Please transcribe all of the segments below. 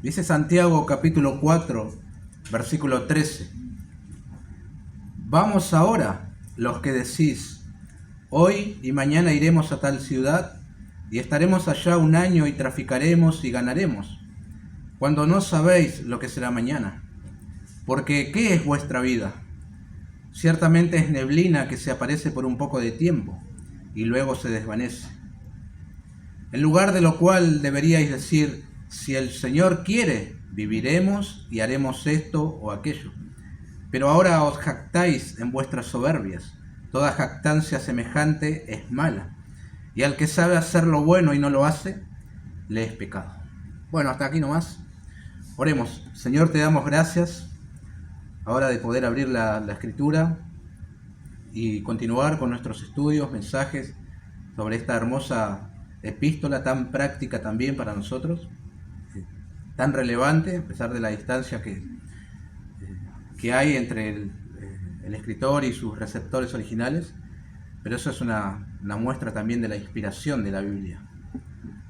Dice Santiago capítulo 4, versículo 13. Vamos ahora, los que decís, hoy y mañana iremos a tal ciudad y estaremos allá un año y traficaremos y ganaremos, cuando no sabéis lo que será mañana. Porque ¿qué es vuestra vida? Ciertamente es neblina que se aparece por un poco de tiempo y luego se desvanece. En lugar de lo cual deberíais decir, si el Señor quiere, viviremos y haremos esto o aquello. Pero ahora os jactáis en vuestras soberbias. Toda jactancia semejante es mala. Y al que sabe hacer lo bueno y no lo hace, le es pecado. Bueno, hasta aquí nomás. Oremos. Señor, te damos gracias ahora de poder abrir la Escritura y continuar con nuestros estudios, mensajes sobre esta hermosa epístola tan práctica también para nosotros, tan relevante a pesar de la distancia que hay entre el escritor y sus receptores originales, pero eso es una muestra también de la inspiración de la Biblia,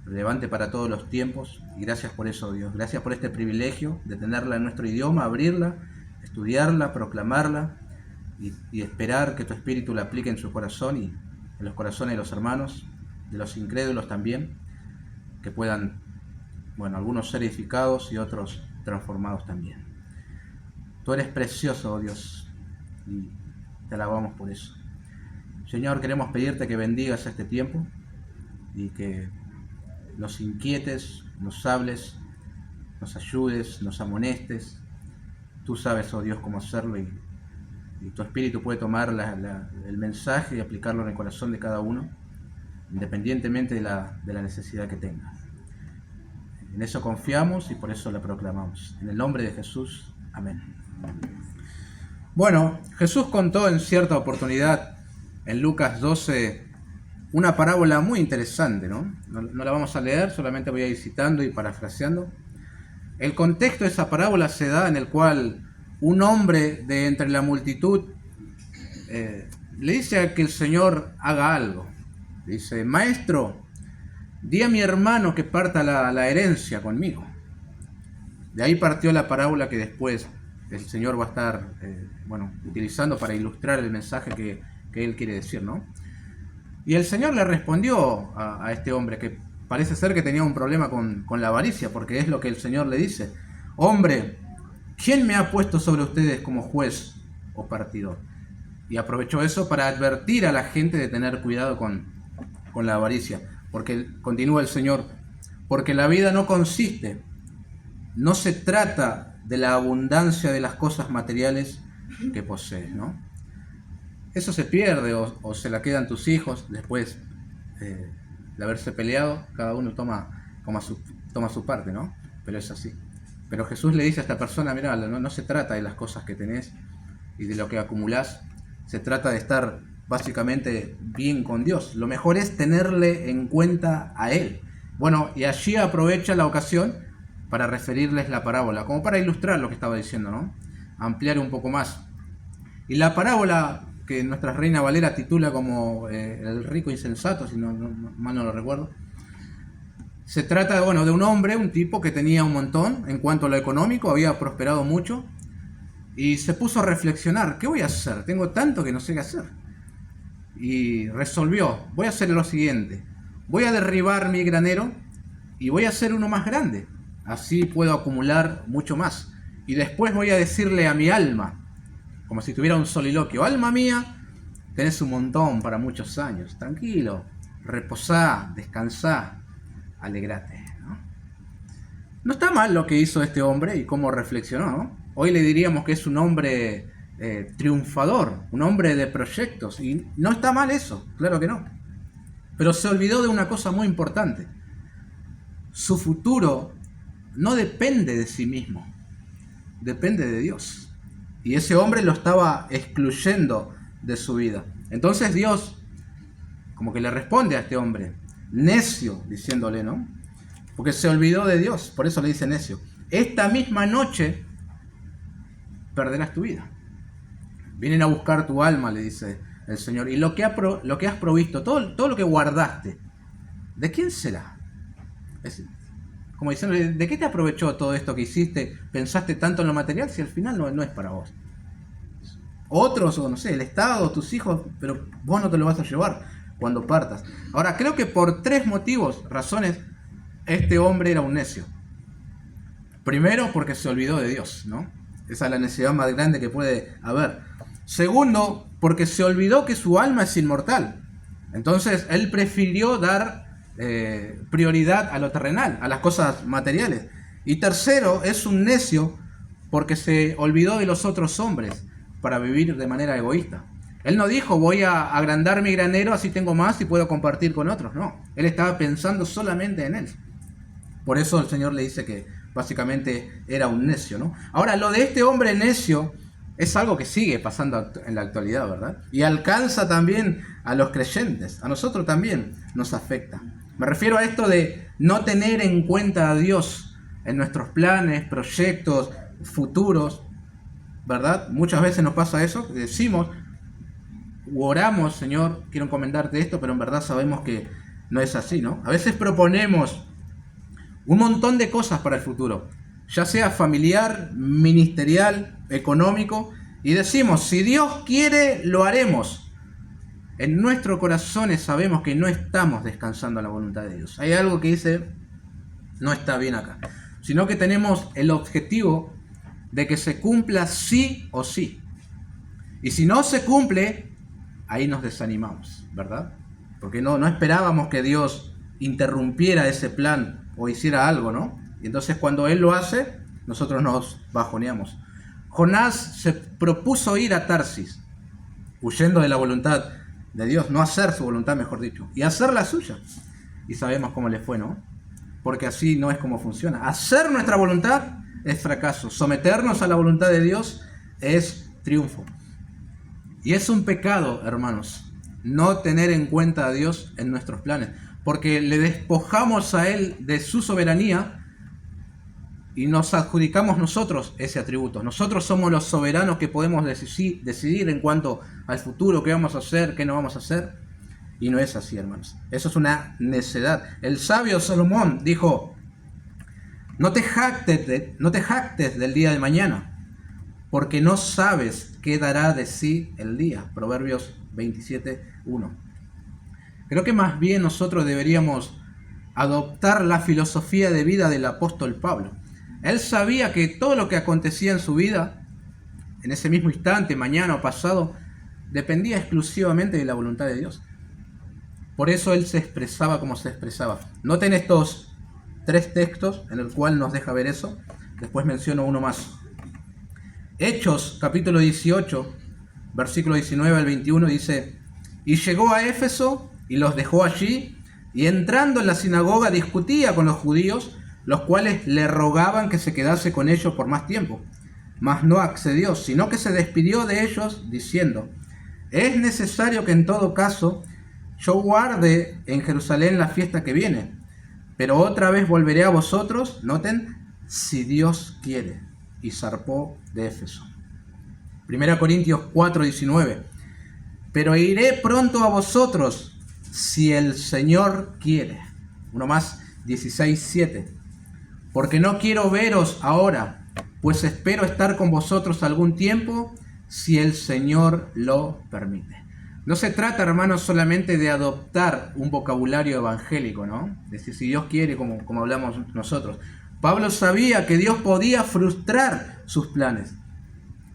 relevante para todos los tiempos, y gracias por eso, Dios. Gracias por este privilegio de tenerla en nuestro idioma, abrirla, estudiarla, proclamarla y esperar que tu Espíritu la aplique en su corazón y en los corazones de los hermanos, de los incrédulos también, que puedan, algunos ser edificados y otros transformados también. Tú eres precioso, oh Dios, y te alabamos por eso. Señor, queremos pedirte que bendigas este tiempo y que nos inquietes, nos hables, nos ayudes, nos amonestes. Tú sabes, oh Dios, cómo hacerlo y tu Espíritu puede tomar el mensaje y aplicarlo en el corazón de cada uno, independientemente de la necesidad que tenga. En eso confiamos y por eso la proclamamos. En el nombre de Jesús, amén. Bueno, Jesús contó en cierta oportunidad en Lucas 12 una parábola muy interesante, ¿no? No la vamos a leer, solamente voy a ir citando y parafraseando. El contexto de esa parábola se da en el cual un hombre de entre la multitud le dice a que el Señor haga algo. Dice, maestro, di a mi hermano que parta la herencia conmigo. De ahí partió la parábola que después el Señor va a estar utilizando para ilustrar el mensaje que Él quiere decir, ¿no? Y el Señor le respondió a este hombre, que parece ser que tenía un problema con la avaricia, porque es lo que el Señor le dice. Hombre, ¿quién me ha puesto sobre ustedes como juez o partidor? Y aprovechó eso para advertir a la gente de tener cuidado con la avaricia. Porque continúa el Señor, porque la vida no se trata de la abundancia de las cosas materiales que posees, ¿no? Eso se pierde o se la quedan tus hijos después de haberse peleado. Cada uno toma su parte, ¿no? Pero es así. Pero Jesús le dice a esta persona, mira, no se trata de las cosas que tenés y de lo que acumulás. Se trata de estar básicamente bien con Dios. Lo mejor es tenerle en cuenta a Él. Bueno, y allí aprovecha la ocasión para referirles la parábola, como para ilustrar lo que estaba diciendo, ¿no? Ampliar un poco más. Y la parábola que nuestra Reina Valera titula como el rico insensato, si mal no lo recuerdo, se trata de un hombre, un tipo que tenía un montón en cuanto a lo económico, había prosperado mucho, y se puso a reflexionar, ¿qué voy a hacer? Tengo tanto que no sé qué hacer. Y resolvió, voy a hacer lo siguiente, voy a derribar mi granero y voy a hacer uno más grande, así puedo acumular mucho más. Y después voy a decirle a mi alma, como si tuviera un soliloquio, alma mía, tenés un montón para muchos años, tranquilo, reposá, descansá, alegrate, ¿no? No está mal lo que hizo este hombre y cómo reflexionó, ¿no? Hoy le diríamos que es un hombre triunfador, un hombre de proyectos, y no está mal eso, claro que no. Pero se olvidó de una cosa muy importante. Su futuro no depende de sí mismo, depende de Dios. Y ese hombre lo estaba excluyendo de su vida. Entonces Dios como que le responde a este hombre, necio, diciéndole, ¿no? Porque se olvidó de Dios, por eso le dice necio. Esta misma noche perderás tu vida. Vienen a buscar tu alma, le dice el Señor. Y lo que has provisto, todo lo que guardaste, ¿de quién será? como diciendo, ¿de qué te aprovechó todo esto que hiciste? ¿Pensaste tanto en lo material si al final no es para vos? Otros, o no sé, el Estado, tus hijos, pero vos no te lo vas a llevar cuando partas. Ahora, creo que por 3 motivos, razones, este hombre era un necio. Primero, porque se olvidó de Dios, ¿no? Esa es la necesidad más grande que puede haber. Segundo, porque se olvidó que su alma es inmortal. Entonces, él prefirió dar prioridad a lo terrenal, a las cosas materiales. Y tercero, es un necio porque se olvidó de los otros hombres para vivir de manera egoísta. Él no dijo, voy a agrandar mi granero, así tengo más y puedo compartir con otros. No, él estaba pensando solamente en él. Por eso el Señor le dice que básicamente era un necio, ¿no? Ahora, lo de este hombre necio es algo que sigue pasando en la actualidad, ¿verdad? Y alcanza también a los creyentes. A nosotros también nos afecta. Me refiero a esto de no tener en cuenta a Dios en nuestros planes, proyectos, futuros, ¿verdad? Muchas veces nos pasa eso, que decimos, u oramos, Señor, quiero encomendarte esto, pero en verdad sabemos que no es así, ¿no? A veces proponemos un montón de cosas para el futuro, ya sea familiar, ministerial, económico, y decimos, si Dios quiere, lo haremos. En nuestros corazones sabemos que no estamos descansando a la voluntad de Dios. Hay algo que dice, no está bien acá, sino que tenemos el objetivo de que se cumpla sí o sí. Y si no se cumple, ahí nos desanimamos, ¿verdad? Porque no esperábamos que Dios interrumpiera ese plan o hiciera algo, ¿no? Y entonces cuando Él lo hace, nosotros nos bajoneamos. Jonás se propuso ir a Tarsis, huyendo de la voluntad de Dios, no hacer su voluntad, mejor dicho, y hacer la suya. Y sabemos cómo le fue, ¿no? Porque así no es como funciona. Hacer nuestra voluntad es fracaso. Someternos a la voluntad de Dios es triunfo. Y es un pecado, hermanos, no tener en cuenta a Dios en nuestros planes, porque le despojamos a Él de su soberanía y nos adjudicamos nosotros ese atributo. Nosotros somos los soberanos que podemos decidir en cuanto al futuro, qué vamos a hacer, qué no vamos a hacer. Y no es así, hermanos. Eso es una necedad. El sabio Salomón dijo, no te jactes del día de mañana, porque no sabes qué dará de sí el día. Proverbios 27:1. Creo que más bien nosotros deberíamos adoptar la filosofía de vida del apóstol Pablo. Él sabía que todo lo que acontecía en su vida, en ese mismo instante, mañana o pasado, dependía exclusivamente de la voluntad de Dios. Por eso él se expresaba como se expresaba. Noten estos 3 textos en el cual nos deja ver eso. Después menciono uno más. Hechos, capítulo 18, versículo 19 al 21, dice, y llegó a Éfeso y los dejó allí, y entrando en la sinagoga discutía con los judíos, los cuales le rogaban que se quedase con ellos por más tiempo. Mas no accedió, sino que se despidió de ellos, diciendo, es necesario que en todo caso yo guarde en Jerusalén la fiesta que viene, pero otra vez volveré a vosotros, noten, si Dios quiere. Y zarpó de Éfeso. 1 Corintios 4:19. Pero iré pronto a vosotros, si el Señor quiere. Uno más, 16:7. Porque no quiero veros ahora, pues espero estar con vosotros algún tiempo, si el Señor lo permite. No se trata, hermanos, solamente de adoptar un vocabulario evangélico, ¿no? Es decir, si Dios quiere, como hablamos nosotros. Pablo sabía que Dios podía frustrar sus planes.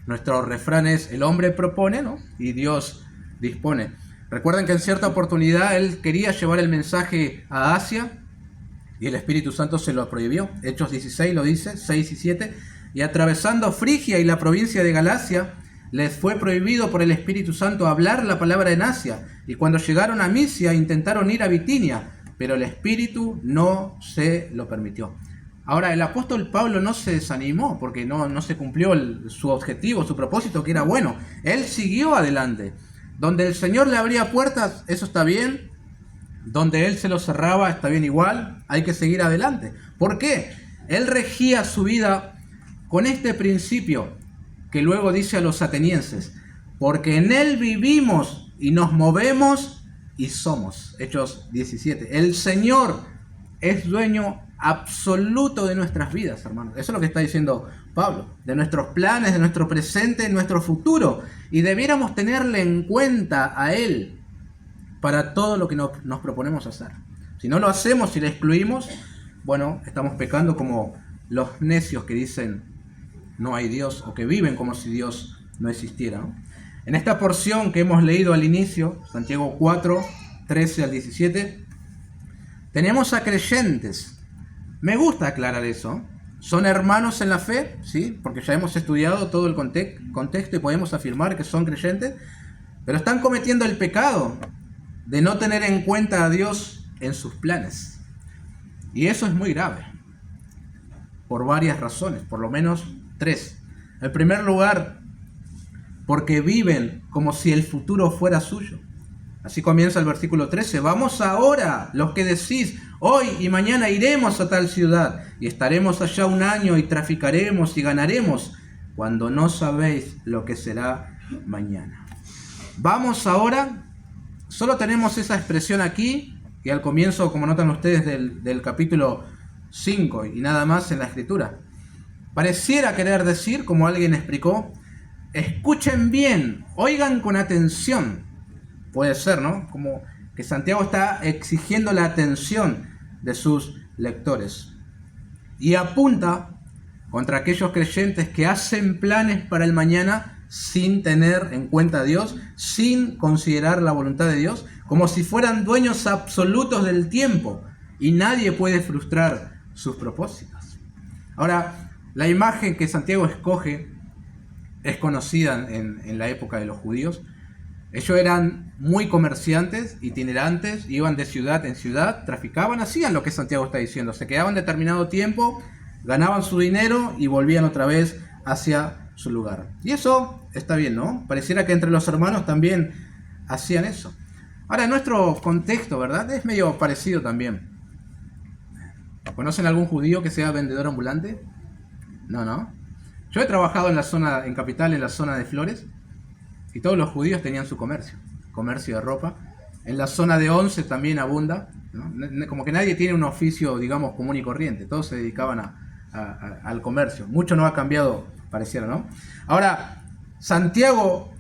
Nuestro refrán es, el hombre propone, ¿no? Y Dios dispone. Recuerden que en cierta oportunidad él quería llevar el mensaje a Asia y el Espíritu Santo se lo prohibió. Hechos 16 lo dice, 6 y 7. Y atravesando Frigia y la provincia de Galacia, les fue prohibido por el Espíritu Santo hablar la palabra en Asia. Y cuando llegaron a Misia intentaron ir a Bitinia, pero el Espíritu no se lo permitió. Ahora, el apóstol Pablo no se desanimó porque no se cumplió su objetivo, su propósito, que era bueno. Él siguió adelante. Donde el Señor le abría puertas, eso está bien. Donde Él se lo cerraba, está bien igual. Hay que seguir adelante. ¿Por qué? Él regía su vida con este principio que luego dice a los atenienses. Porque en Él vivimos y nos movemos y somos. Hechos 17. El Señor es dueño absoluto de nuestras vidas, hermanos. Eso es lo que está diciendo Pablo, de nuestros planes, de nuestro presente, de nuestro futuro. Y debiéramos tenerle en cuenta a Él para todo lo que nos proponemos hacer. Si no lo hacemos, si le excluimos, bueno, estamos pecando como los necios que dicen no hay Dios, o que viven como si Dios no existiera, ¿no? En esta porción que hemos leído al inicio, Santiago 4, 13 al 17, tenemos a creyentes. Me gusta aclarar eso. Son hermanos en la fe, ¿sí? Porque ya hemos estudiado todo el contexto y podemos afirmar que son creyentes, pero están cometiendo el pecado de no tener en cuenta a Dios en sus planes. Y eso es muy grave, por varias razones, por lo menos 3. En primer lugar, porque viven como si el futuro fuera suyo. Así comienza el versículo 13. Vamos ahora, los que decís, hoy y mañana iremos a tal ciudad, y estaremos allá un año, y traficaremos y ganaremos, cuando no sabéis lo que será mañana. Vamos ahora, solo tenemos esa expresión aquí, y al comienzo, como notan ustedes, del capítulo 5, y nada más en la Escritura. Pareciera querer decir, como alguien explicó, escuchen bien, oigan con atención. Puede ser, ¿no? Como que Santiago está exigiendo la atención de sus lectores. Y apunta contra aquellos creyentes que hacen planes para el mañana sin tener en cuenta a Dios, sin considerar la voluntad de Dios, como si fueran dueños absolutos del tiempo, y nadie puede frustrar sus propósitos. Ahora, la imagen que Santiago escoge es conocida en la época de los judíos. Ellos eran muy comerciantes, itinerantes, iban de ciudad en ciudad, traficaban, hacían lo que Santiago está diciendo, se quedaban determinado tiempo, ganaban su dinero y volvían otra vez hacia su lugar. Y eso está bien, ¿no? Pareciera que entre los hermanos también hacían eso. Ahora, en nuestro contexto, ¿verdad? Es medio parecido también. ¿Conocen algún judío que sea vendedor ambulante? No. Yo he trabajado en Capital, en la zona de Flores, y todos los judíos tenían su comercio de ropa. En la zona de Once también abunda, ¿no? Como que nadie tiene un oficio, digamos, común y corriente. Todos se dedicaban al comercio. Mucho no ha cambiado, pareciera, ¿no? Ahora, Santiago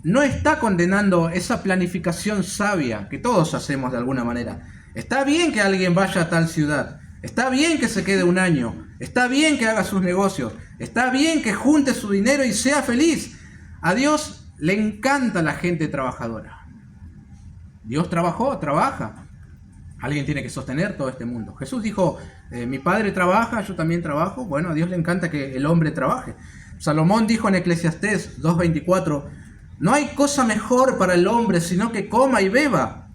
no está condenando esa planificación sabia que todos hacemos de alguna manera. Está bien que alguien vaya a tal ciudad. Está bien que se quede un año. Está bien que haga sus negocios. Está bien que junte su dinero y sea feliz. A Dios le encanta la gente trabajadora. Dios trabaja. Alguien tiene que sostener todo este mundo. Jesús dijo, mi Padre trabaja, yo también trabajo. Bueno, a Dios le encanta que el hombre trabaje. Salomón dijo en Eclesiastés 2:24, no hay cosa mejor para el hombre sino que coma y beba,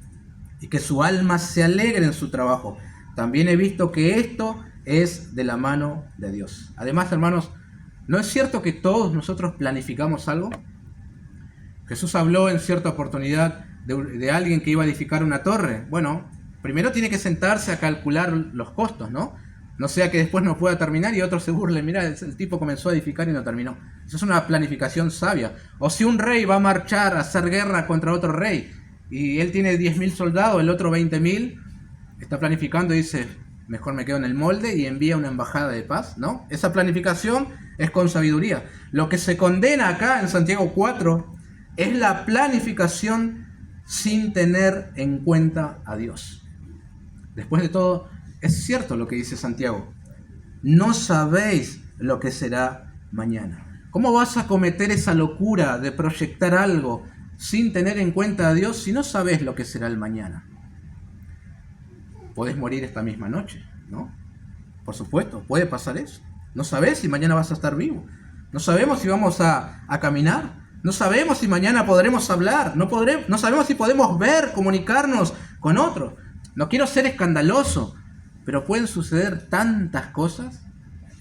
y que su alma se alegre en su trabajo. También he visto que esto es de la mano de Dios. Además, hermanos, ¿no es cierto que todos nosotros planificamos algo? Jesús habló en cierta oportunidad de alguien que iba a edificar una torre. Bueno, primero tiene que sentarse a calcular los costos, ¿no? No sea que después no pueda terminar y otro se burle. Mira, el tipo comenzó a edificar y no terminó. Eso es una planificación sabia. O si un rey va a marchar a hacer guerra contra otro rey y él tiene 10.000 soldados, el otro 20.000, está planificando y dice, mejor me quedo en el molde y envía una embajada de paz, ¿no? Esa planificación es con sabiduría. Lo que se condena acá en Santiago 4 es la planificación sin tener en cuenta a Dios. Después de todo, es cierto lo que dice Santiago. No sabéis lo que será mañana. ¿Cómo vas a cometer esa locura de proyectar algo sin tener en cuenta a Dios si no sabes lo que será el mañana? Podés morir esta misma noche, ¿no? Por supuesto, puede pasar eso. No sabés si mañana vas a estar vivo. No sabemos si vamos a caminar. No sabemos si mañana podremos hablar. No sabemos si podemos ver, comunicarnos con otros. No quiero ser escandaloso, pero pueden suceder tantas cosas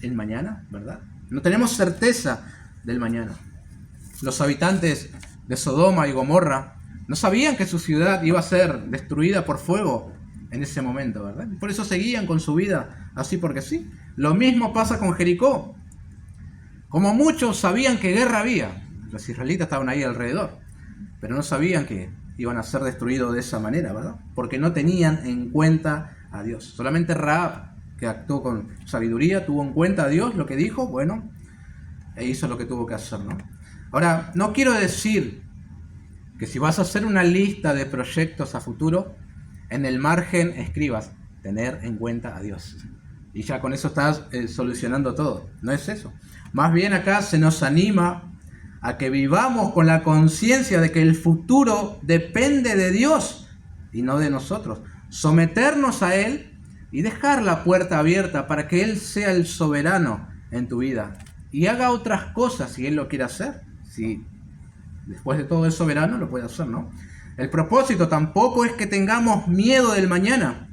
el mañana, ¿verdad? No tenemos certeza del mañana. Los habitantes de Sodoma y Gomorra no sabían que su ciudad iba a ser destruida por fuego en ese momento, ¿verdad? Por eso seguían con su vida así porque sí. Lo mismo pasa con Jericó. Como muchos sabían que guerra había, los israelitas estaban ahí alrededor, pero no sabían que iban a ser destruidos de esa manera, ¿verdad? Porque no tenían en cuenta a Dios. Solamente Rahab, que actuó con sabiduría, tuvo en cuenta a Dios lo que dijo, bueno, e hizo lo que tuvo que hacer, ¿no? Ahora, no quiero decir que si vas a hacer una lista de proyectos a futuro, en el margen escribas, tener en cuenta a Dios. Y ya con eso estás solucionando todo. No es eso. Más bien acá se nos anima a que vivamos con la conciencia de que el futuro depende de Dios y no de nosotros. Someternos a Él y dejar la puerta abierta para que Él sea el soberano en tu vida y haga otras cosas si Él lo quiere hacer. Si después de todo es soberano, lo puede hacer, ¿no? El propósito tampoco es que tengamos miedo del mañana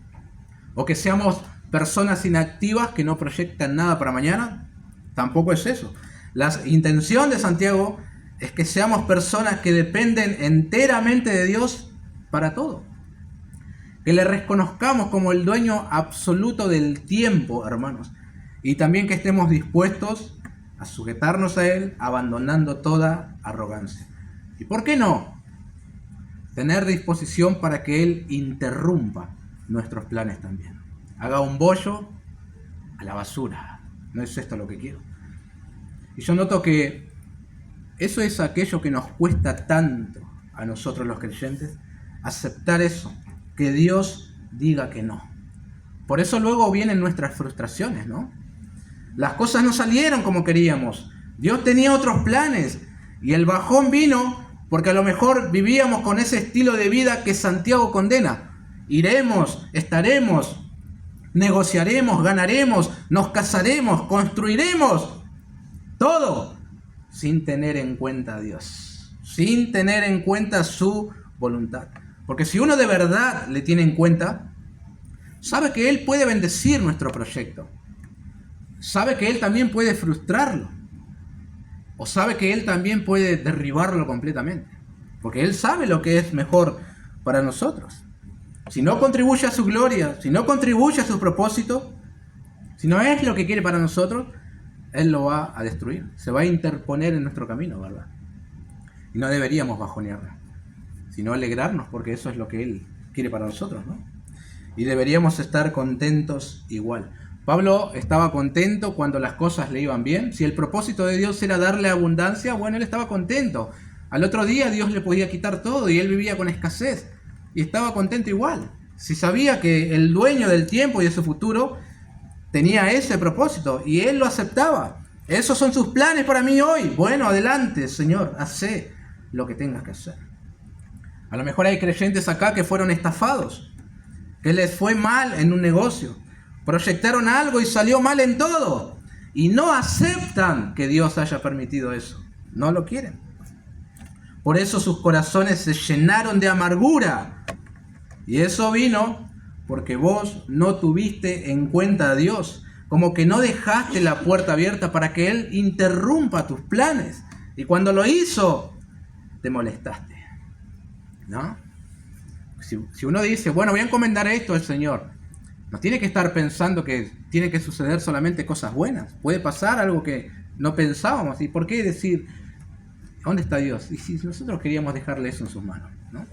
o que seamos personas inactivas que no proyectan nada para mañana. Tampoco es eso. La intención de Santiago es que seamos personas que dependen enteramente de Dios para todo. Que le reconozcamos como el dueño absoluto del tiempo, hermanos. Y también que estemos dispuestos a sujetarnos a Él, abandonando toda arrogancia. ¿Y por qué no? Tener disposición para que Él interrumpa nuestros planes también. Haga un bollo a la basura. No es esto lo que quiero. Y yo noto que eso es aquello que nos cuesta tanto a nosotros los creyentes, aceptar eso, que Dios diga que no. Por eso luego vienen nuestras frustraciones, ¿no? Las cosas no salieron como queríamos. Dios tenía otros planes y el bajón vino porque a lo mejor vivíamos con ese estilo de vida que Santiago condena. Iremos, estaremos, negociaremos, ganaremos, nos casaremos, construiremos. Todo sin tener en cuenta a Dios, sin tener en cuenta su voluntad. Porque si uno de verdad le tiene en cuenta, sabe que Él puede bendecir nuestro proyecto. Sabe que Él también puede frustrarlo. O sabe que Él también puede derribarlo completamente. Porque Él sabe lo que es mejor para nosotros. Si no contribuye a su gloria, si no contribuye a su propósito, si no es lo que quiere para nosotros, Él lo va a destruir. Se va a interponer en nuestro camino, ¿verdad? Y no deberíamos bajonearnos, sino alegrarnos, porque eso es lo que Él quiere para nosotros, ¿no? Y deberíamos estar contentos igual. Pablo estaba contento cuando las cosas le iban bien. Si el propósito de Dios era darle abundancia, bueno, él estaba contento. Al otro día Dios le podía quitar todo y él vivía con escasez. Y estaba contento igual. Si sabía que el dueño del tiempo y de su futuro tenía ese propósito y él lo aceptaba. Esos son sus planes para mí hoy. Bueno, adelante, Señor, hacé lo que tengas que hacer. A lo mejor hay creyentes acá que fueron estafados, que les fue mal en un negocio. Proyectaron algo y salió mal en todo. Y no aceptan que Dios haya permitido eso. No lo quieren. Por eso sus corazones se llenaron de amargura. Y eso vino porque vos no tuviste en cuenta a Dios. Como que no dejaste la puerta abierta para que Él interrumpa tus planes. Y cuando lo hizo, te molestaste. ¿No? Si uno dice, bueno, voy a encomendar esto al Señor, no tiene que estar pensando que tiene que suceder solamente cosas buenas. Puede pasar algo que no pensábamos. ¿Y por qué decir, ¿dónde está Dios? Y si nosotros queríamos dejarle eso en sus manos, ¿no?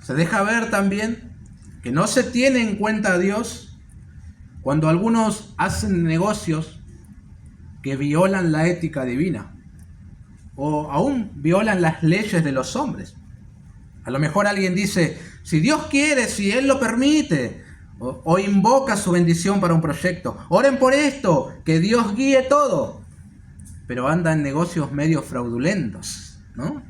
Se deja ver también que no se tiene en cuenta a Dios cuando algunos hacen negocios que violan la ética divina o aún violan las leyes de los hombres. A lo mejor alguien dice, si Dios quiere, si Él lo permite, o invoca su bendición para un proyecto. Oren por esto, que Dios guíe todo. Pero anda en negocios medio fraudulentos, ¿no?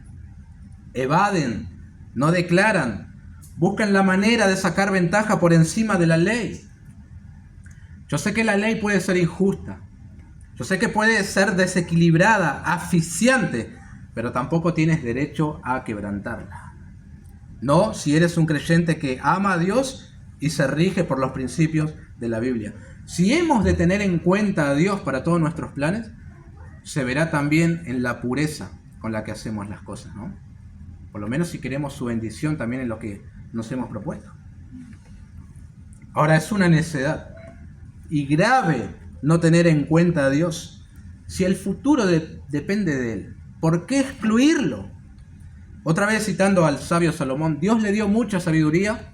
Evaden, no declaran, buscan la manera de sacar ventaja por encima de la ley. Yo sé que la ley puede ser injusta. Yo sé que puede ser desequilibrada, asfixiante, pero tampoco tienes derecho a quebrantarla. No, si eres un creyente que ama a Dios y se rige por los principios de la Biblia. Si hemos de tener en cuenta a Dios para todos nuestros planes, se verá también en la pureza con la que hacemos las cosas, ¿no? Por lo menos si queremos su bendición también en lo que nos hemos propuesto. Ahora, es una necedad y grave no tener en cuenta a Dios. Si el futuro depende de Él, ¿por qué excluirlo? Otra vez citando al sabio Salomón, Dios le dio mucha sabiduría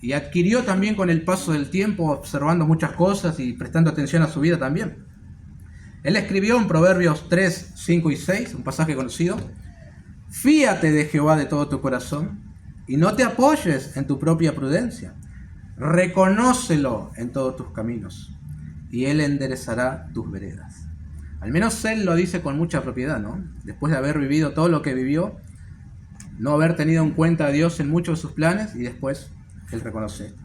y adquirió también con el paso del tiempo, observando muchas cosas y prestando atención a su vida también. Él escribió en Proverbios 3, 5 y 6, un pasaje conocido: fíate de Jehová de todo tu corazón y no te apoyes en tu propia prudencia. Reconócelo en todos tus caminos y Él enderezará tus veredas. Al menos Él lo dice con mucha propiedad, ¿no? Después de haber vivido todo lo que vivió, no haber tenido en cuenta a Dios en muchos de sus planes, y después Él reconoce esto.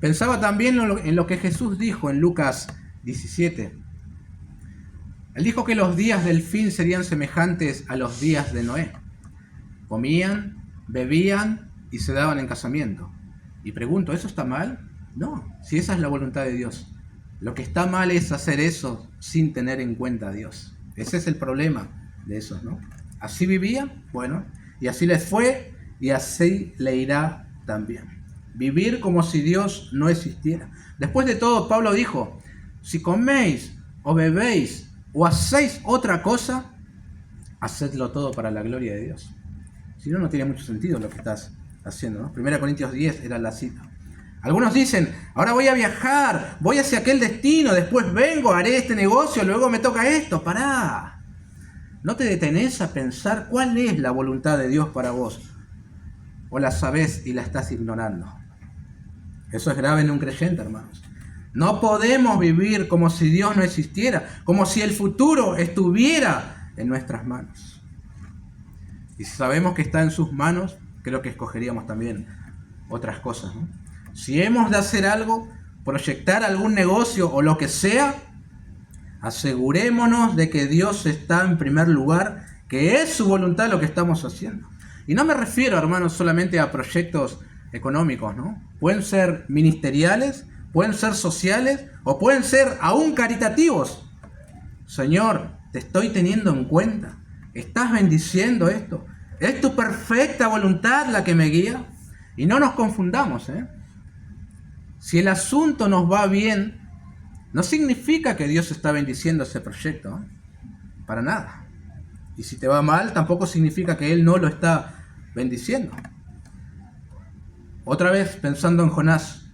Pensaba también en lo que Jesús dijo en Lucas 17. Él dijo que los días del fin serían semejantes a los días de Noé. Comían, bebían y se daban en casamiento. Y pregunto, ¿eso está mal? No, si esa es la voluntad de Dios. Lo que está mal es hacer eso sin tener en cuenta a Dios. Ese es el problema de esos, ¿no? Así vivían, bueno, y así les fue, y así le irá también. Vivir como si Dios no existiera. Después de todo, Pablo dijo: si coméis o bebéis o hacéis otra cosa, hacedlo todo para la gloria de Dios. Si no, no tiene mucho sentido lo que estás haciendo, ¿no? 1 Corintios 10 era la cita. Algunos dicen: ahora voy a viajar, voy hacia aquel destino, después vengo, haré este negocio, luego me toca esto. Pará. ¿No te detenés a pensar cuál es la voluntad de Dios para vos? ¿O la sabés y la estás ignorando? Eso es grave en un creyente, hermanos. No podemos vivir como si Dios no existiera, como si el futuro estuviera en nuestras manos. Y si sabemos que está en sus manos, creo que escogeríamos también otras cosas, ¿no? Si hemos de hacer algo, proyectar algún negocio o lo que sea, asegurémonos de que Dios está en primer lugar, que es su voluntad lo que estamos haciendo. Y no me refiero, hermanos, solamente a proyectos económicos, ¿no? Pueden ser ministeriales, pueden ser sociales o pueden ser aún caritativos. Señor, te estoy teniendo en cuenta. ¿Estás bendiciendo esto? ¿Es tu perfecta voluntad la que me guía? Y no nos confundamos, ¿eh? Si el asunto nos va bien, no significa que Dios está bendiciendo ese proyecto, ¿eh? Para nada. Y si te va mal, tampoco significa que Él no lo está bendiciendo. Otra vez, pensando en Jonás,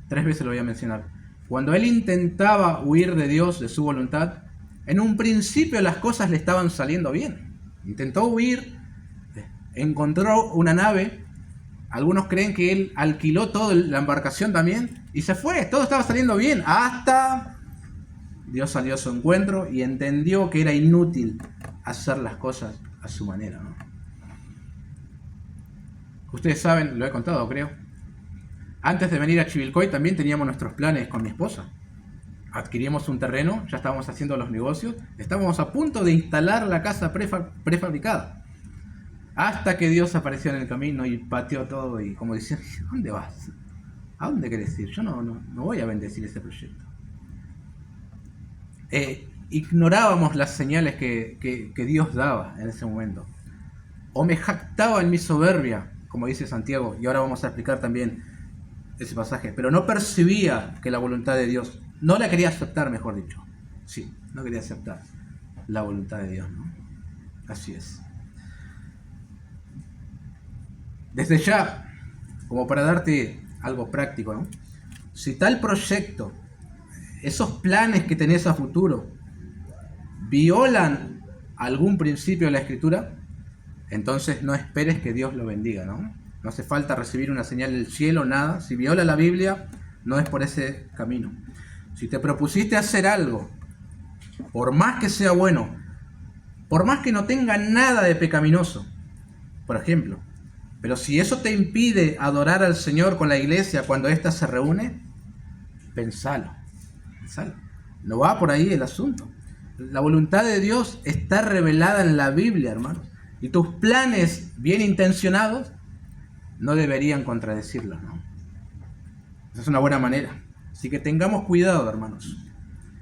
3 veces lo voy a mencionar. Cuando él intentaba huir de Dios, de su voluntad, en un principio las cosas le estaban saliendo bien. Intentó huir, encontró una nave. Algunos creen que él alquiló toda la embarcación también y se fue. Todo estaba saliendo bien hasta Dios salió a su encuentro y entendió que era inútil hacer las cosas a su manera, ¿no? Ustedes saben, lo he contado, creo. Antes de venir a Chivilcoy también teníamos nuestros planes con mi esposa. Adquirimos un terreno, ya estábamos haciendo los negocios, estábamos a punto de instalar la casa prefabricada. Hasta que Dios apareció en el camino y pateó todo y como diciendo: ¿a dónde vas? ¿A dónde querés ir? Yo no voy a bendecir ese proyecto. Ignorábamos las señales que Dios daba en ese momento. O me jactaba en mi soberbia, como dice Santiago, y ahora vamos a explicar también ese pasaje, pero no percibía que la voluntad de Dios, no la quería aceptar, mejor dicho. Sí, no quería aceptar la voluntad de Dios, ¿no? Así es. Desde ya, como para darte algo práctico, ¿no? Si tal proyecto, esos planes que tenés a futuro, violan algún principio de la Escritura, entonces no esperes que Dios lo bendiga, ¿no? No hace falta recibir una señal del cielo, nada. Si viola la Biblia, no es por ese camino. Si te propusiste hacer algo, por más que sea bueno, por más que no tenga nada de pecaminoso, por ejemplo, pero si eso te impide adorar al Señor con la iglesia cuando ésta se reúne, pensalo. No va por ahí el asunto. La voluntad de Dios está revelada en la Biblia, hermanos. Y tus planes bien intencionados no deberían contradecirlos, ¿no? Esa es una buena manera. Así que tengamos cuidado, hermanos.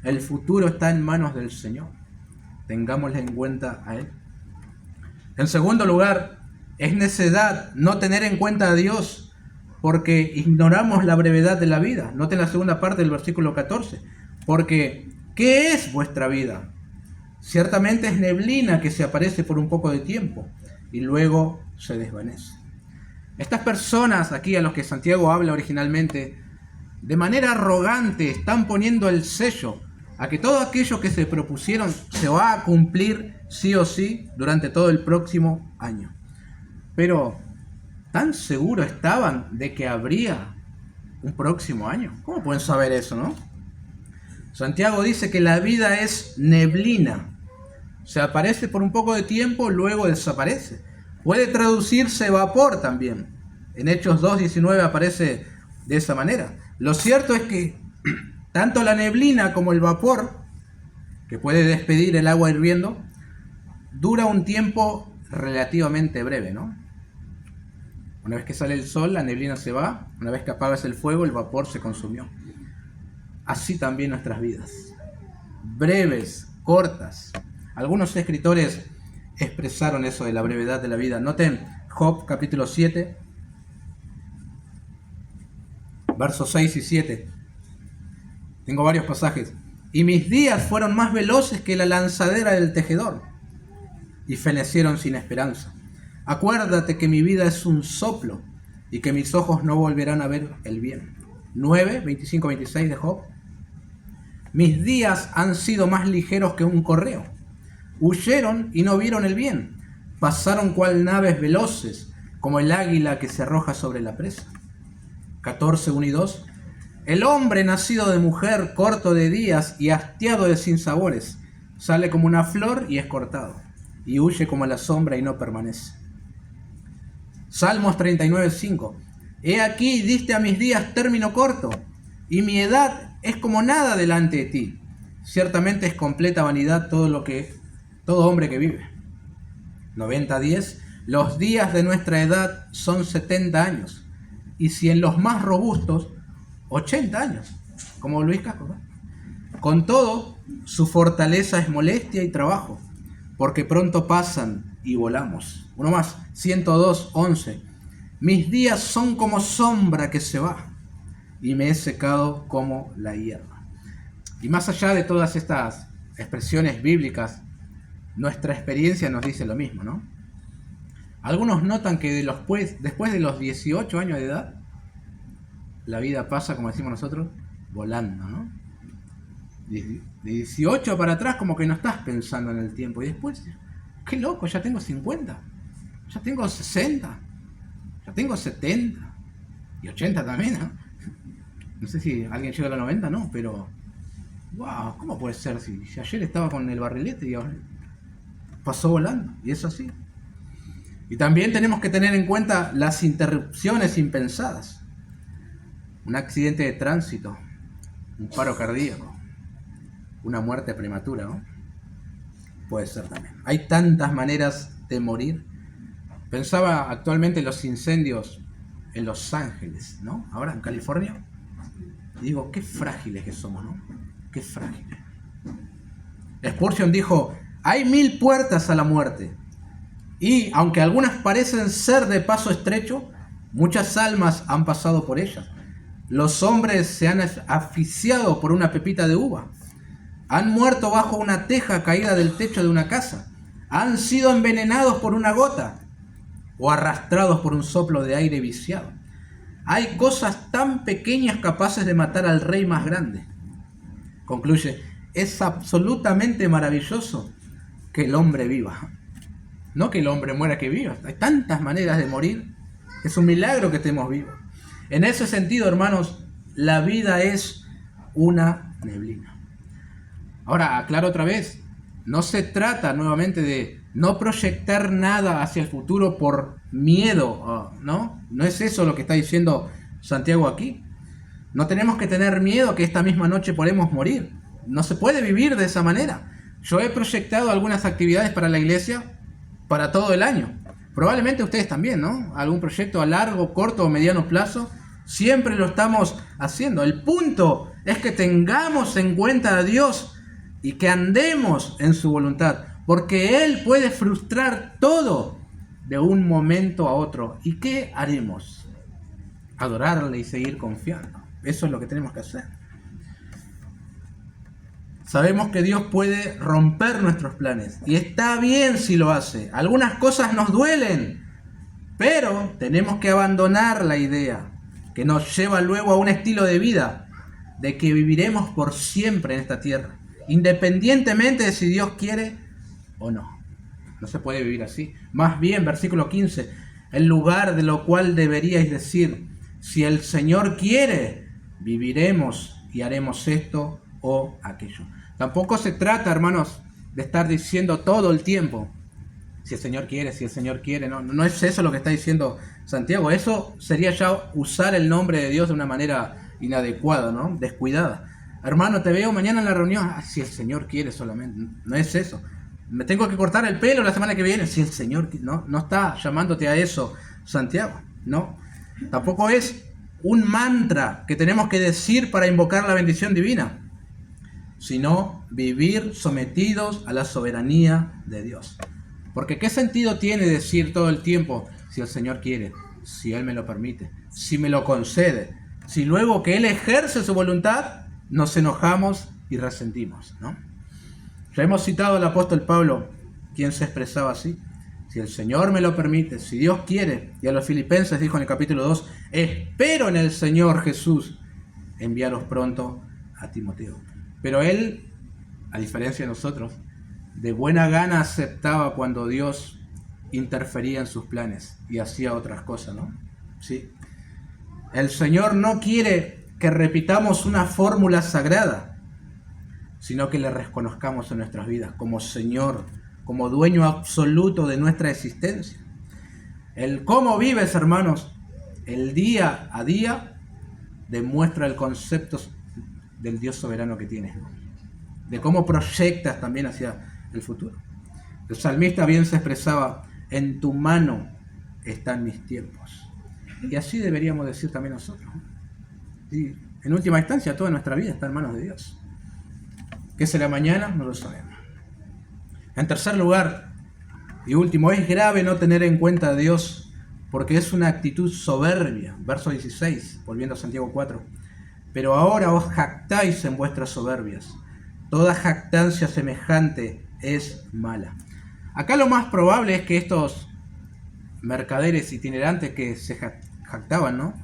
El futuro está en manos del Señor. Tengámosle en cuenta a Él. En segundo lugar, es necedad no tener en cuenta a Dios porque ignoramos la brevedad de la vida. Noten la segunda parte del versículo 14. Porque, ¿qué es vuestra vida? Ciertamente es neblina que se aparece por un poco de tiempo y luego se desvanece. Estas personas aquí a los que Santiago habla originalmente, de manera arrogante están poniendo el sello a que todo aquello que se propusieron se va a cumplir sí o sí durante todo el próximo año. Pero, ¿tan seguros estaban de que habría un próximo año? ¿Cómo pueden saber eso, no? Santiago dice que la vida es neblina. Se aparece por un poco de tiempo, luego desaparece. Puede traducirse vapor también. En Hechos 2:19 aparece de esa manera. Lo cierto es que tanto la neblina como el vapor, que puede despedir el agua hirviendo, dura un tiempo relativamente breve, ¿no? Una vez que sale el sol, la neblina se va. Una vez que apagas el fuego, el vapor se consumió. Así también nuestras vidas. Breves, cortas. Algunos escritores expresaron eso de la brevedad de la vida. Noten Job capítulo 7, versos 6 y 7. Tengo varios pasajes. Y mis días fueron más veloces que la lanzadera del tejedor, y fenecieron sin esperanza. Acuérdate que mi vida es un soplo, y que mis ojos no volverán a ver el bien. 9, 25, 26 de Job. Mis días han sido más ligeros que un correo. Huyeron y no vieron el bien. Pasaron cual naves veloces, como el águila que se arroja sobre la presa. 14, 1 y 2. El hombre nacido de mujer, corto de días y hastiado de sinsabores, sale como una flor y es cortado, y huye como la sombra y no permanece. Salmos 39, 5. He aquí diste a mis días término corto, y mi edad es como nada delante de ti. Ciertamente es completa vanidad todo hombre que vive. 90, 10. Los días de nuestra edad son 70 años, y si en los más robustos, 80 años, como Luis Casco, ¿no? Con todo, su fortaleza es molestia y trabajo, porque pronto pasan y volamos. Uno más, 102, 11. Mis días son como sombra que se va, y me he secado como la hierba. Y más allá de todas estas expresiones bíblicas, nuestra experiencia nos dice lo mismo, ¿no? Algunos notan que después de los 18 años de edad, la vida pasa, como decimos nosotros, volando, ¿no? De 18 para atrás como que no estás pensando en el tiempo. Y después, qué loco, ya tengo 50, ya tengo 60, ya tengo 70 y 80 también, ¿no? No sé si alguien llega a los 90, no, pero wow, ¿cómo puede ser? Si ayer estaba con el barrilete y ahora pasó volando, y es así. Y también tenemos que tener en cuenta las interrupciones impensadas. Un accidente de tránsito, un paro cardíaco, una muerte prematura, ¿no? Puede ser también. Hay tantas maneras de morir. Pensaba actualmente en los incendios en Los Ángeles, ¿no? Ahora en California. Y digo, qué frágiles que somos, ¿no? Qué frágiles. Spurgeon dijo, hay 1000 puertas a la muerte. Y, aunque algunas parecen ser de paso estrecho, muchas almas han pasado por ellas. Los hombres se han asfixiado por una pepita de uva. Han muerto bajo una teja caída del techo de una casa. Han sido envenenados por una gota o arrastrados por un soplo de aire viciado. Hay cosas tan pequeñas capaces de matar al rey más grande. Concluye, es absolutamente maravilloso que el hombre viva. No que el hombre muera, que viva. Hay tantas maneras de morir. Es un milagro que estemos vivos. En ese sentido, hermanos, la vida es una neblina. Ahora, aclaro otra vez, no se trata nuevamente de no proyectar nada hacia el futuro por miedo, ¿no? No es eso lo que está diciendo Santiago aquí. No tenemos que tener miedo que esta misma noche podemos morir. No se puede vivir de esa manera. Yo he proyectado algunas actividades para la iglesia para todo el año. Probablemente ustedes también, ¿no? Algún proyecto a largo, corto o mediano plazo. Siempre lo estamos haciendo. El punto es que tengamos en cuenta a Dios y que andemos en su voluntad. Porque Él puede frustrar todo de un momento a otro. ¿Y qué haremos? Adorarle y seguir confiando. Eso es lo que tenemos que hacer. Sabemos que Dios puede romper nuestros planes. Y está bien si lo hace. Algunas cosas nos duelen. Pero tenemos que abandonar la idea que nos lleva luego a un estilo de vida de que viviremos por siempre en esta tierra, independientemente de si Dios quiere o no. No se puede vivir así. Más bien, versículo 15, en lugar de lo cual deberíais decir, si el Señor quiere, viviremos y haremos esto o aquello. Tampoco se trata, hermanos, de estar diciendo todo el tiempo, si el Señor quiere, si el Señor quiere. No es eso lo que está diciendo Santiago. Eso sería ya usar el nombre de Dios de una manera inadecuada, ¿no? Descuidada. Hermano, te veo mañana en la reunión. Si el Señor quiere solamente. No es eso. Me tengo que cortar el pelo la semana que viene. Si el Señor quiere. No está llamándote a eso, Santiago. No. Tampoco es un mantra que tenemos que decir para invocar la bendición divina, sino vivir sometidos a la soberanía de Dios. Porque ¿qué sentido tiene decir todo el tiempo, si el Señor quiere, si Él me lo permite, si me lo concede, si luego que Él ejerce su voluntad, nos enojamos y resentimos, ¿no? Ya hemos citado al apóstol Pablo, quien se expresaba así: si el Señor me lo permite, si Dios quiere. Y a los filipenses dijo en el capítulo 2, espero en el Señor Jesús enviaros pronto a Timoteo. Pero él, a diferencia de nosotros, de buena gana aceptaba cuando Dios interfería en sus planes y hacía otras cosas, ¿no? Sí. El Señor no quiere que repitamos una fórmula sagrada, sino que le reconozcamos en nuestras vidas como Señor, como dueño absoluto de nuestra existencia. El cómo vives, hermanos, el día a día, demuestra el concepto del Dios soberano que tienes, ¿no? De cómo proyectas también hacia el futuro. El salmista bien se expresaba: en tu mano están mis tiempos. Y así deberíamos decir también nosotros. Y en última instancia, toda nuestra vida está en manos de Dios. ¿Qué será mañana? No lo sabemos. En tercer lugar, y último, es grave no tener en cuenta a Dios, porque es una actitud soberbia. Verso 16, volviendo a Santiago 4. Pero ahora os jactáis en vuestras soberbias. Toda jactancia semejante es mala. Acá lo más probable es que estos mercaderes itinerantes que se jactaban, ¿no?,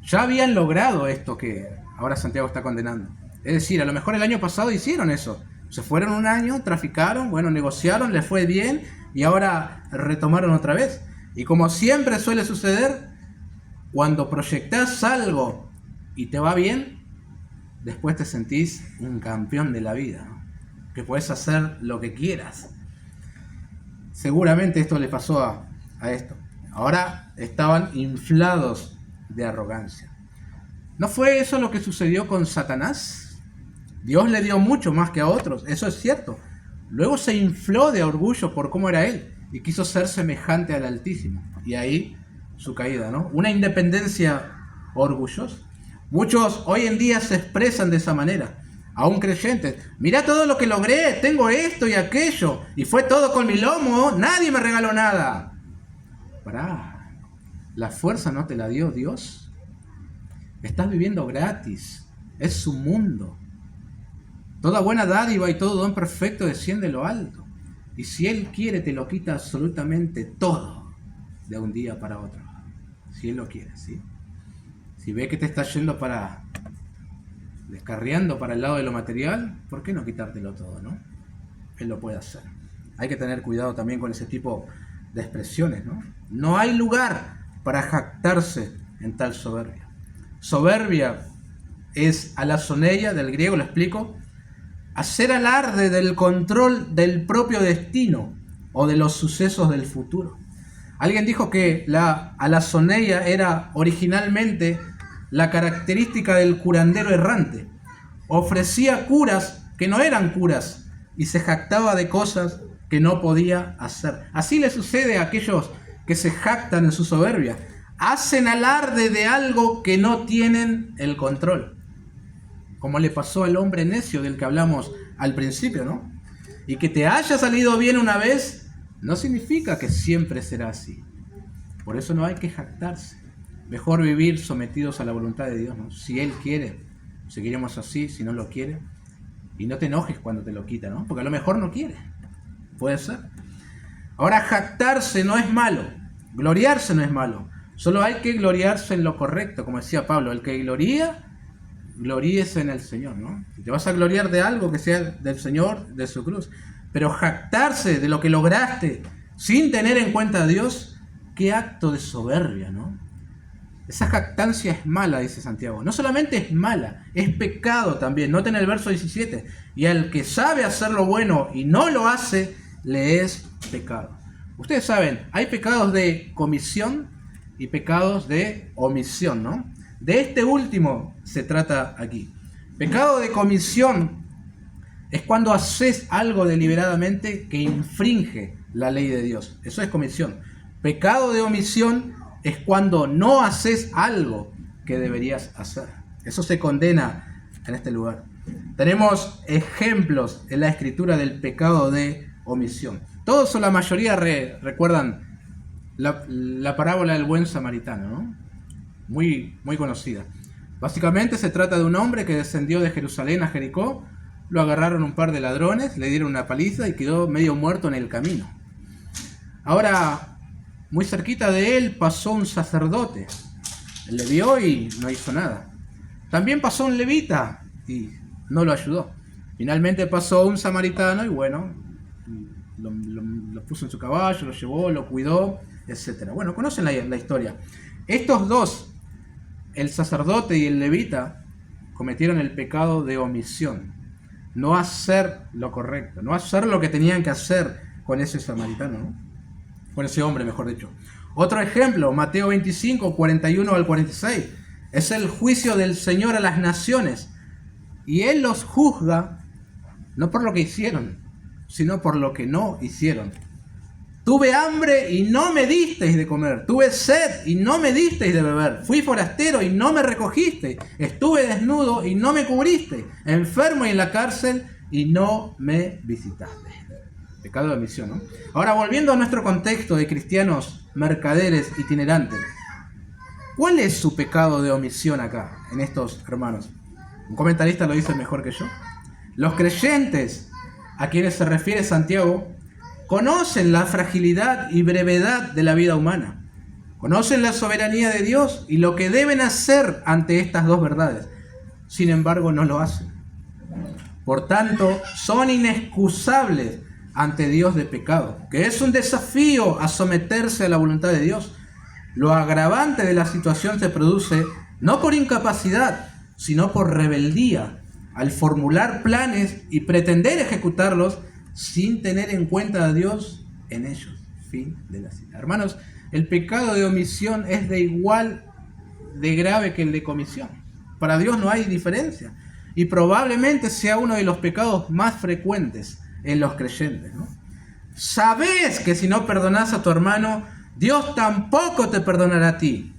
ya habían logrado esto que ahora Santiago está condenando. Es decir, a lo mejor el año pasado hicieron eso. Se fueron un año, traficaron, negociaron, les fue bien y ahora retomaron otra vez. Y como siempre suele suceder, cuando proyectás algo y te va bien, después te sentís un campeón de la vida, ¿no?, que puedes hacer lo que quieras. Seguramente esto le pasó a esto. Ahora estaban inflados de arrogancia. ¿No fue eso lo que sucedió con Satanás? Dios le dio mucho más que a otros, eso es cierto. Luego se infló de orgullo por cómo era él y quiso ser semejante al Altísimo. Y ahí su caída, ¿no? Una independencia orgullosa. Muchos hoy en día se expresan de esa manera, aún creyentes. Mirá todo lo que logré, tengo esto y aquello, y fue todo con mi lomo, nadie me regaló nada. Pará, la fuerza no te la dio Dios. Estás viviendo gratis, es su mundo. Toda buena dádiva y todo don perfecto desciende de lo alto. Y si Él quiere, te lo quita absolutamente todo de un día para otro. Si Él lo quiere, ¿sí? Si ve que te está yendo descarriando para el lado de lo material, ¿por qué no quitártelo todo, no? Él lo puede hacer. Hay que tener cuidado también con ese tipo de expresiones, ¿no? No hay lugar para jactarse en tal soberbia. Soberbia es alazoneia, del griego, lo explico, hacer alarde del control del propio destino o de los sucesos del futuro. Alguien dijo que la alazoneia era originalmente la característica del curandero errante. Ofrecía curas que no eran curas y se jactaba de cosas que no podía hacer. Así le sucede a aquellos que se jactan en su soberbia. Hacen alarde de algo que no tienen el control. Como le pasó al hombre necio del que hablamos al principio, ¿no? Y que te haya salido bien una vez no significa que siempre será así. Por eso no hay que jactarse. Mejor vivir sometidos a la voluntad de Dios, ¿no? Si Él quiere, seguiremos así. Si no lo quiere, y no te enojes cuando te lo quita, ¿no? Porque a lo mejor no quiere. Puede ser. Ahora, jactarse no es malo. Gloriarse no es malo. Solo hay que gloriarse en lo correcto, como decía Pablo. El que gloría, gloríese en el Señor, ¿no? Si te vas a gloriar de algo, que sea del Señor, de su cruz. Pero jactarse de lo que lograste sin tener en cuenta a Dios, qué acto de soberbia, ¿no? Esa jactancia es mala, dice Santiago. No solamente es mala, es pecado también. Noten el verso 17. Y al que sabe hacer lo bueno y no lo hace, le es pecado. Ustedes saben, hay pecados de comisión y pecados de omisión, ¿no? De este último se trata aquí. Pecado de comisión es cuando haces algo deliberadamente que infringe la ley de Dios. Eso es comisión. Pecado de omisión es cuando no haces algo que deberías hacer. Eso se condena en este lugar. Tenemos ejemplos en la escritura del pecado de omisión. Todos o la mayoría recuerdan la parábola del buen samaritano, ¿no? Muy conocida. Básicamente se trata de un hombre que descendió de Jerusalén a Jericó, lo agarraron un par de ladrones, le dieron una paliza y quedó medio muerto en el camino. Ahora, muy cerquita de él pasó un sacerdote. Él le vio y no hizo nada. También pasó un levita y no lo ayudó. Finalmente pasó un samaritano y bueno, lo puso en su caballo, lo llevó, lo cuidó, etc. Bueno, conocen la historia. Estos dos, el sacerdote y el levita, cometieron el pecado de omisión. No hacer lo correcto, no hacer lo que tenían que hacer con ese samaritano, ¿no? Con ese hombre, mejor dicho. Otro ejemplo, Mateo 25, 41 al 46. Es el juicio del Señor a las naciones. Y Él los juzga no por lo que hicieron, sino por lo que no hicieron. Tuve hambre y no me disteis de comer. Tuve sed y no me disteis de beber. Fui forastero y no me recogisteis. Estuve desnudo y no me cubristeis. Enfermo y en la cárcel y no me visitasteis. Pecado de omisión, ¿no? Ahora, volviendo a nuestro contexto de cristianos mercaderes itinerantes, ¿cuál es su pecado de omisión acá, en estos hermanos? Un comentarista lo dice mejor que yo. Los creyentes a quienes se refiere Santiago conocen la fragilidad y brevedad de la vida humana. Conocen la soberanía de Dios y lo que deben hacer ante estas dos verdades. Sin embargo, no lo hacen. Por tanto, son inexcusables ante Dios de pecado, que es un desafío a someterse a la voluntad de Dios. Lo agravante de la situación se produce no por incapacidad, sino por rebeldía, al formular planes y pretender ejecutarlos sin tener en cuenta a Dios en ellos. Fin de la cita. Hermanos, el pecado de omisión es de igual de grave que el de comisión. Para Dios no hay diferencia. Y probablemente sea uno de los pecados más frecuentes en los creyentes, ¿no? Sabes que si no perdonas a tu hermano, Dios tampoco te perdonará a ti.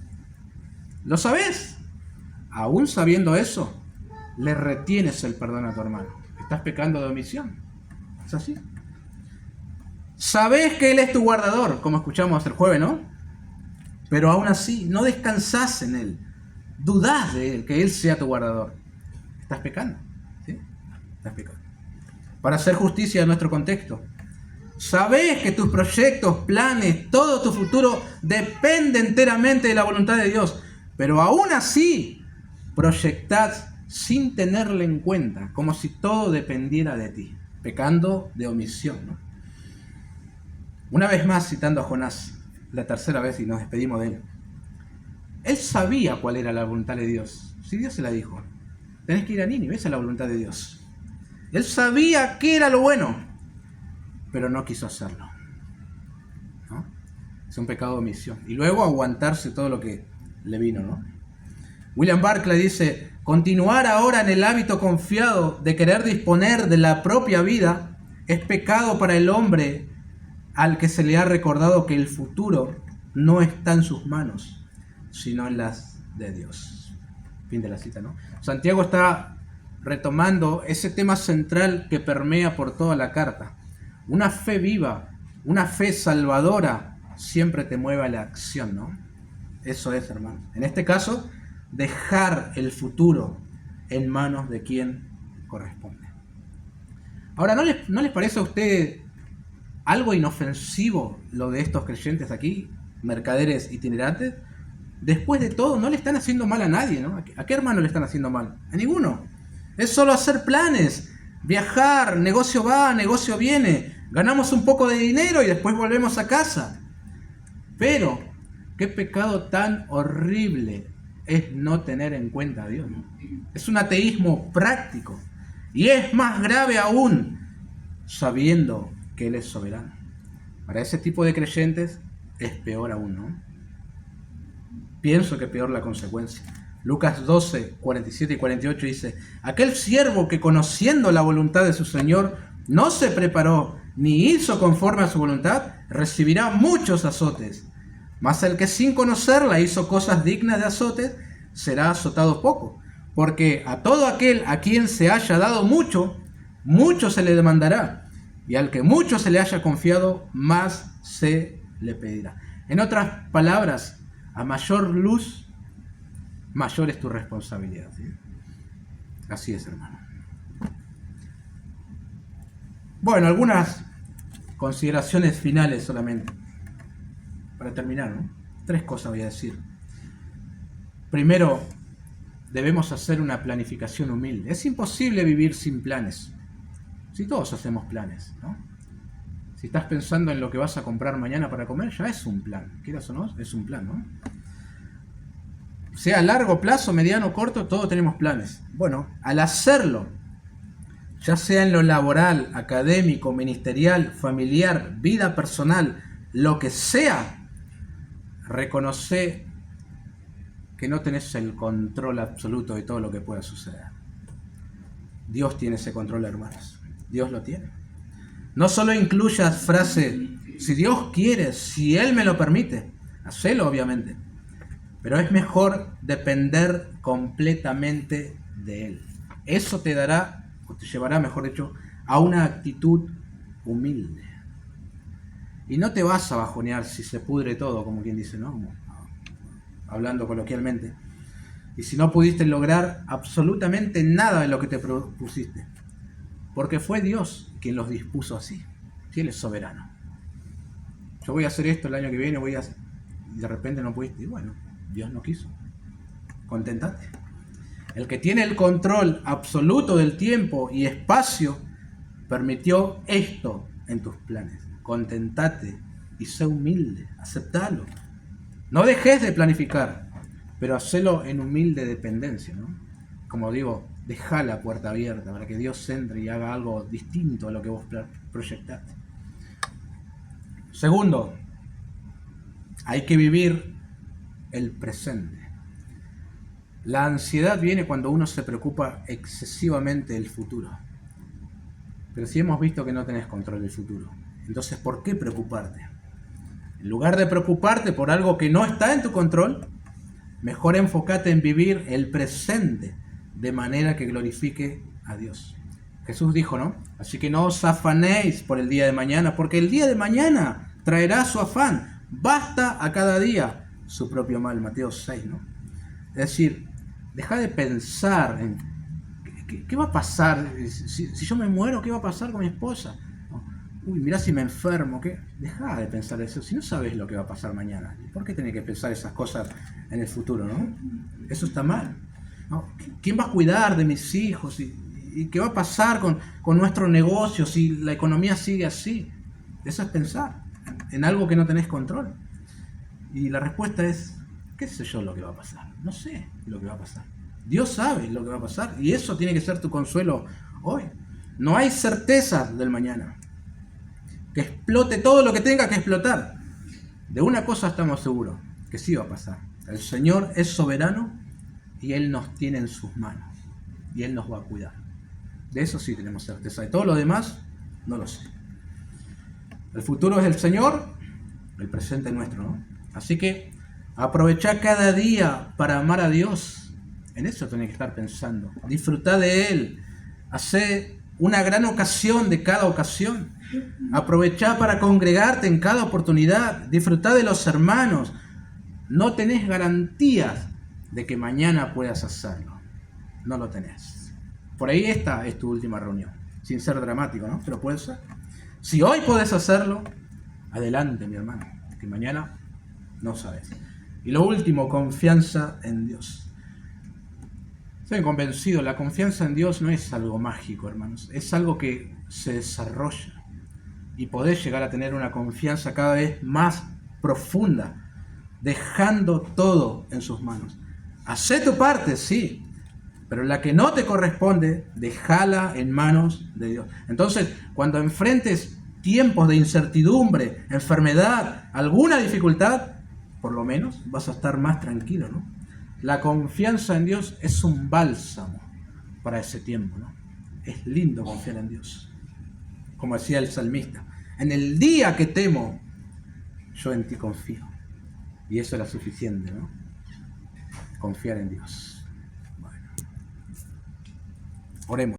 ¿Lo sabes? Aún sabiendo eso, le retienes el perdón a tu hermano. Estás pecando de omisión. ¿Es así? Sabes que Él es tu guardador, como escuchamos el jueves, ¿no? Pero aún así, no descansás en Él. Dudás de Él, que Él sea tu guardador. Estás pecando, ¿sí? Estás pecando. Para hacer justicia a nuestro contexto. Sabes que tus proyectos, planes, todo tu futuro depende enteramente de la voluntad de Dios. Pero aún así, proyectás sin tenerle en cuenta, como si todo dependiera de ti. Pecando de omisión, ¿no? Una vez más, citando a Jonás, la tercera vez y nos despedimos de él. Él sabía cuál era la voluntad de Dios. Si Dios se la dijo, tenés que ir a Nínive, esa es la voluntad de Dios. Él sabía qué era lo bueno, pero no quiso hacerlo, ¿no? Es un pecado de omisión. Y luego aguantarse todo lo que le vino, ¿no? William Barclay dice: continuar ahora en el hábito confiado de querer disponer de la propia vida es pecado para el hombre al que se le ha recordado que el futuro no está en sus manos, sino en las de Dios. Fin de la cita, ¿no? Santiago está retomando ese tema central que permea por toda la carta. Una fe viva, una fe salvadora, siempre te mueve a la acción, ¿no? Eso es, hermano. En este caso, dejar el futuro en manos de quien corresponde. Ahora, ¿no les parece a usted algo inofensivo lo de estos creyentes aquí? mercaderes itinerantes, después de todo no le están haciendo mal a nadie, ¿no? ¿A qué hermano le están haciendo mal? A ninguno. Es solo hacer planes, viajar, negocio va, negocio viene, ganamos un poco de dinero y después volvemos a casa. Pero, qué pecado tan horrible es no tener en cuenta a Dios, ¿no? Es un ateísmo práctico. Y es más grave aún, sabiendo que Él es soberano. Para ese tipo de creyentes es peor aún, ¿no? Pienso que peor la consecuencia. Lucas 12, 47 y 48 dice: aquel siervo que conociendo la voluntad de su Señor no se preparó ni hizo conforme a su voluntad, recibirá muchos azotes. Mas el que sin conocerla hizo cosas dignas de azotes, será azotado poco. Porque a todo aquel a quien se haya dado mucho, mucho se le demandará. Y al que mucho se le haya confiado, más se le pedirá. En otras palabras, a mayor luz, mayor es tu responsabilidad, ¿sí? Así es, hermano. Bueno, algunas consideraciones finales solamente. Para terminar, ¿no? 3 cosas voy a decir. Primero, debemos hacer una planificación humilde. Es imposible vivir sin planes. Si todos hacemos planes, ¿no? Si estás pensando en lo que vas a comprar mañana para comer, ya es un plan. ¿Quieras o no? Es un plan, ¿no? Sea a largo plazo, mediano, corto, todos tenemos planes. Bueno, al hacerlo, ya sea en lo laboral, académico, ministerial, familiar, vida personal, lo que sea, reconoce que no tenés el control absoluto de todo lo que pueda suceder. Dios tiene ese control, hermanos. Dios lo tiene. No solo incluyas frase, si Dios quiere, si Él me lo permite, hacelo obviamente. Pero es mejor depender completamente de Él. Eso te dará, o te llevará, mejor dicho, a una actitud humilde. Y no te vas a bajonear si se pudre todo, como quien dice, ¿no? Hablando coloquialmente. Y si no pudiste lograr absolutamente nada de lo que te propusiste. Porque fue Dios quien los dispuso así. Y Él es soberano. Yo voy a hacer esto el año que viene, y de repente no pudiste. Y bueno, Dios no quiso. Contentate. El que tiene el control absoluto del tiempo y espacio permitió esto en tus planes. Contentate y sé humilde. Aceptalo. No dejes de planificar, pero hacelo en humilde dependencia, ¿no? Como digo, deja la puerta abierta para que Dios entre y haga algo distinto a lo que vos proyectaste. Segundo, hay que vivir el presente. La ansiedad viene cuando uno se preocupa excesivamente del futuro. Pero si hemos visto que no tenés control del futuro, entonces ¿por qué preocuparte? En lugar de preocuparte por algo que no está en tu control, mejor enfócate en vivir el presente de manera que glorifique a Dios. Jesús dijo, ¿no? Así que no os afanéis por el día de mañana, porque el día de mañana traerá su afán. Basta a cada día su propio mal. Mateo 6, ¿no? Es decir, deja de pensar en ¿qué va a pasar? Si yo me muero, ¿qué va a pasar con mi esposa? Uy, mirá si me enfermo, ¿qué? Deja de pensar eso, si no sabes lo que va a pasar mañana. ¿Por qué tenés que pensar esas cosas en el futuro, no? Eso está mal, ¿no? ¿Quién va a cuidar de mis hijos? ¿Y qué va a pasar con nuestro negocio si la economía sigue así? Eso es pensar en algo que no tenés control. Y la respuesta es, ¿qué sé yo lo que va a pasar? No sé lo que va a pasar. Dios sabe lo que va a pasar y eso tiene que ser tu consuelo hoy. No hay certeza del mañana. Que explote todo lo que tenga que explotar. De una cosa estamos seguros, que sí va a pasar. El Señor es soberano y Él nos tiene en sus manos. Y Él nos va a cuidar. De eso sí tenemos certeza. De todo lo demás, no lo sé. El futuro es el Señor, el presente es nuestro, ¿no? Así que aprovechá cada día para amar a Dios. En eso tenés que estar pensando. Disfrutá de Él. Hacé una gran ocasión de cada ocasión. Aprovechá para congregarte en cada oportunidad. Disfrutá de los hermanos. No tenés garantías de que mañana puedas hacerlo. No lo tenés. Por ahí esta es tu última reunión. Sin ser dramático, ¿no? Pero puede ser. Si hoy podés hacerlo, adelante, mi hermano. Que mañana no sabes. Y lo último, confianza en Dios. Estoy convencido, la confianza en Dios no es algo mágico, hermanos. Es algo que se desarrolla. Y podés llegar a tener una confianza cada vez más profunda, dejando todo en sus manos. Hacé tu parte, sí, pero la que no te corresponde, déjala en manos de Dios. Entonces, cuando enfrentes tiempos de incertidumbre, enfermedad, alguna dificultad, por lo menos vas a estar más tranquilo, ¿no? La confianza en Dios es un bálsamo para ese tiempo, ¿no? Es lindo confiar en Dios. Como decía el salmista, en el día que temo, yo en ti confío. Y eso era suficiente, ¿no? Confiar en Dios. Bueno, oremos.